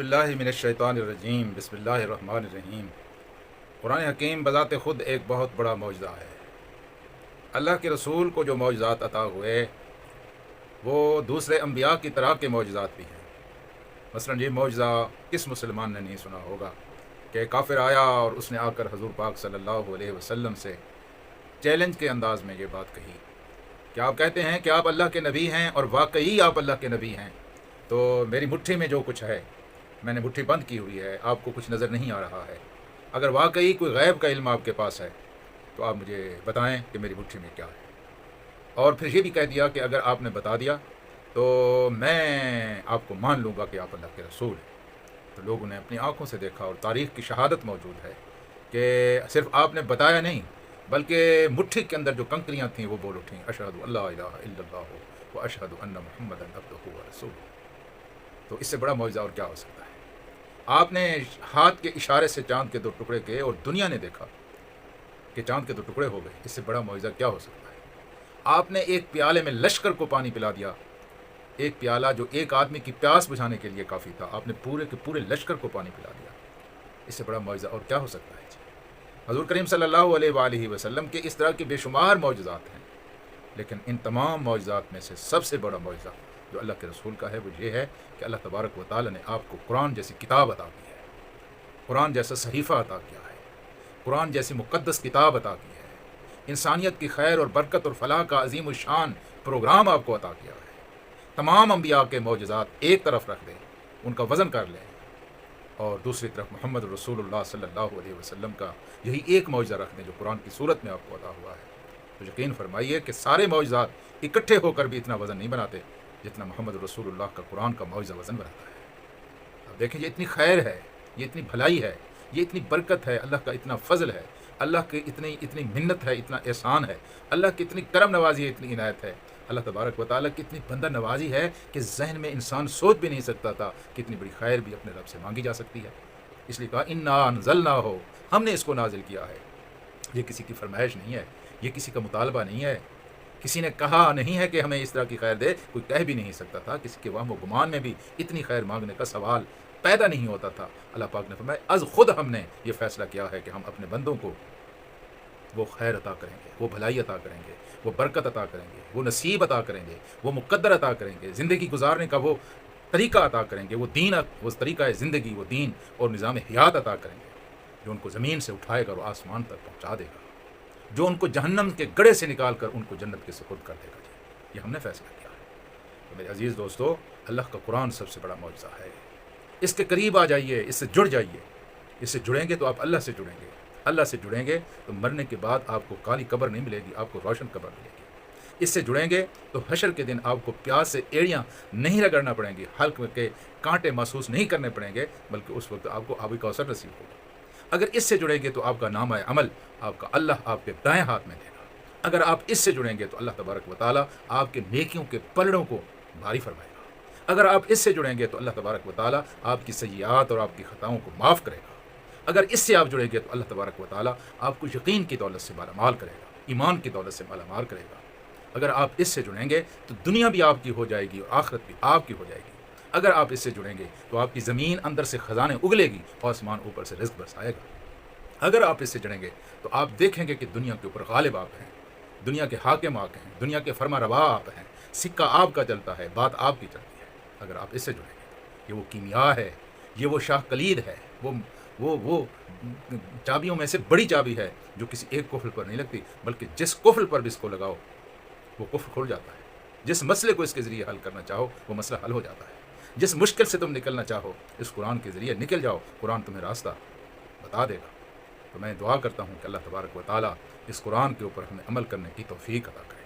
बिल्लाहि मिनश्शैतानिर्रजीम बिस्मिल्लाहिर्रहमानिर्रहीम। कुरान हकीम बज़ात ख़ुद एक बहुत बड़ा मौजज़ा है। अल्लाह के रसूल को जो मौजज़ात अता हुए वो दूसरे अम्बिया की तरह के मौजज़ात भी हैं। मसलन ये मौजज़ा किस मुसलमान ने नहीं सुना होगा कि काफिर आया और उसने आकर हजूर पाक सल्लल्लाहु अलैहि वसल्लम से चैलेंज के अंदाज़ में ये बात कही कि आप कहते हैं कि आप अल्लाह के नबी हैं और वाकई आप अल्लाह के नबी हैं, तो मेरी मुट्ठी में जो कुछ है मैंने मुट्ठी बंद की हुई है, आपको कुछ नज़र नहीं आ रहा है। अगर वाकई कोई गैब का इल्म आपके पास है तो आप मुझे बताएं कि मेरी मुट्ठी में क्या है। और फिर ये भी कह दिया कि अगर आपने बता दिया तो मैं आपको मान लूँगा कि आप अल्लाह के रसूल हैं। तो लोगों ने अपनी आँखों से देखा और तारीख़ की शहादत मौजूद है कि सिर्फ आपने बताया नहीं बल्कि मुट्ठी के अंदर जो कंकरियाँ थीं वो बोल उठीं, अशहदु अल्ला इलाहा इल्लल्लाह व अशहदु अन्ना मुहम्मदन अब्दुहु व रसूलुहु। तो इससे बड़ा मौजज़ा और क्या हो सकता है। आपने हाथ के इशारे से चाँद के दो टुकड़े किए और दुनिया ने देखा कि चाँद के दो टुकड़े हो गए। इससे बड़ा मौजज़ा क्या हो सकता है। आपने एक प्याले में लश्कर को पानी पिला दिया, एक प्याला जो एक आदमी की प्यास बुझाने के लिए काफ़ी था, आपने पूरे के पूरे लश्कर को पानी पिला दिया। इससे बड़ा मौजज़ा और क्या हो सकता है। हज़ूर करीम सल्लल्लाहु अलैहि वसल्लम के इस तरह के बेशुमार मौजज़ात हैं, लेकिन इन तमाम मौजज़ात में से सबसे बड़ा मौजज़ा जो अल्लाह के रसूल का है वो ये है कि अल्लाह तबारक व तआला ने आपको कुरान जैसी किताब अता की है, कुरान जैसा सहीफ़ा अता किया है, कुरान जैसी मुक़द्दस किताब अता की है, इंसानियत की खैर और बरकत और फलाह का अज़ीम शान प्रोग्राम आपको अता किया है। तमाम अम्बिया के मौजज़ात एक तरफ रख दें, उनका वज़न कर लें, और दूसरी तरफ मोहम्मद रसूलुल्लाह सल्लल्लाहु अलैहि वसल्लम का यही एक मौजज़ा रख दें जो कुरान की सूरत में आपको अता हुआ है। तो यकीन फरमाइए कि सारे मौजज़ात इकट्ठे होकर भी इतना वज़न नहीं बनाते जितना मोहम्मद रसूलुल्लाह का कुरान का मौजज़ा वज़न बनाता है। अब देखें, ये इतनी खैर है, ये इतनी भलाई है, ये इतनी बरकत है, अल्लाह का इतना फ़ज़ल है, अल्लाह की इतनी मिन्नत है, इतना एहसान है, अल्लाह की इतनी करम नवाजी है, इतनी इनायत है, अल्लाह तबारक व तआला की इतनी बंदा नवाजी है कि जहन में इंसान सोच भी नहीं सकता था कि इतनी बड़ी खैर भी अपने रब से मांगी जा सकती है। इसलिए कहा इन्ना अंज़लनाहु, हमने इसको नाजिल किया है। ये किसी की फरमाइश नहीं है, ये किसी का मुतालबा नहीं है, किसी ने कहा नहीं है कि हमें इस तरह की खैर दे, कोई कह भी नहीं सकता था। किसी के वहम व गुमान में भी इतनी खैर मांगने का सवाल पैदा नहीं होता था। अल्लाह पाक ने फरमाया अज़ खुद हमने ये फ़ैसला किया है कि हम अपने बंदों को वो खैर अता करेंगे, वो भलाई अता करेंगे, वो बरकत अता करेंगे, वो नसीब अता करेंगे, वो मुक़द्दर अता करेंगे, ज़िंदगी गुजारने का वो तरीका अता करेंगे, वो दीन, वो तरीका है ज़िंदगी, वो दीन और निज़ाम हयात अता करेंगे जो उनको ज़मीन से उठाएगा और आसमान तक पहुँचा देगा, जो उनको जहन्नम के गड़े से निकाल कर उनको जन्नत के सुपुर्द कर देगा। ये हमने फ़ैसला किया है। तो मेरे अज़ीज़ दोस्तों, अल्लाह का कुरान सबसे बड़ा मौजज़ा है। इसके करीब आ जाइए, इससे जुड़ जाइए। इससे जुड़ेंगे तो आप अल्लाह से जुड़ेंगे, अल्लाह से जुड़ेंगे तो मरने के बाद आपको काली कब्र नहीं मिलेगी, आपको रोशन कब्र मिलेगी। इससे जुड़ेंगे तो हशर के दिन आपको प्यास से एड़ियाँ नहीं रगड़ना पड़ेंगी, हल्क के कांटे महसूस नहीं करने पड़ेंगे, बल्कि उस वक्त आपको आबी कौसर नसीब होगा। अगर इससे जुड़ेंगे तो आपका नामा अमल आपका अल्लाह आपके दाएं हाथ में देगा। अगर आप इससे जुड़ेंगे तो अल्लाह तबारक व तआला आपके नेकियों के पलड़ों को भारी फरमाएगा। अगर आप इससे जुड़ेंगे तो अल्लाह तबारक व तआला आपकी सय्यात और आपकी ख़ताओं को माफ़ करेगा। अगर इससे आप जुड़ेंगे तो अल्लाह तबारक व तआला आपको यकीन की दौलत से मालामाल करेगा, ईमान की दौलत से मालामाल करेगा। अगर आप इससे जुड़ेंगे तो दुनिया भी आपकी हो जाएगी और आखिरत भी आपकी हो जाएगी। अगर आप इससे जुड़ेंगे तो आपकी ज़मीन अंदर से ख़जाने उगलेगी और आसमान ऊपर से रिज़्क़ बरसाएगा। अगर आप इससे जुड़ेंगे तो आप देखेंगे कि दुनिया के ऊपर गालिब आप हैं, दुनिया के हाकिम आप हैं, दुनिया के फरमा रवा आप हैं, सिक्का आपका चलता है, बात आपकी चलती है। अगर आप इससे जुड़ेंगे, ये वो कीमिया है, ये वो शाह कलीद है, वो चाबियों में से बड़ी चाबी है जो किसी एक कुफ्र पर नहीं लगती, बल्कि जिस कुफ्र पर भी इसको लगाओ वो कुफ्र खुल जाता है। जिस मसले को इसके ज़रिए हल करना चाहो वो मसला हल हो जाता है। जिस मुश्किल से तुम निकलना चाहो इस कुरान के ज़रिए निकल जाओ, कुरान तुम्हें रास्ता बता देगा। तो मैं दुआ करता हूँ कि अल्लाह तबारक व तआला इस कुरान के ऊपर हमें अमल करने की तौफीक अता करे।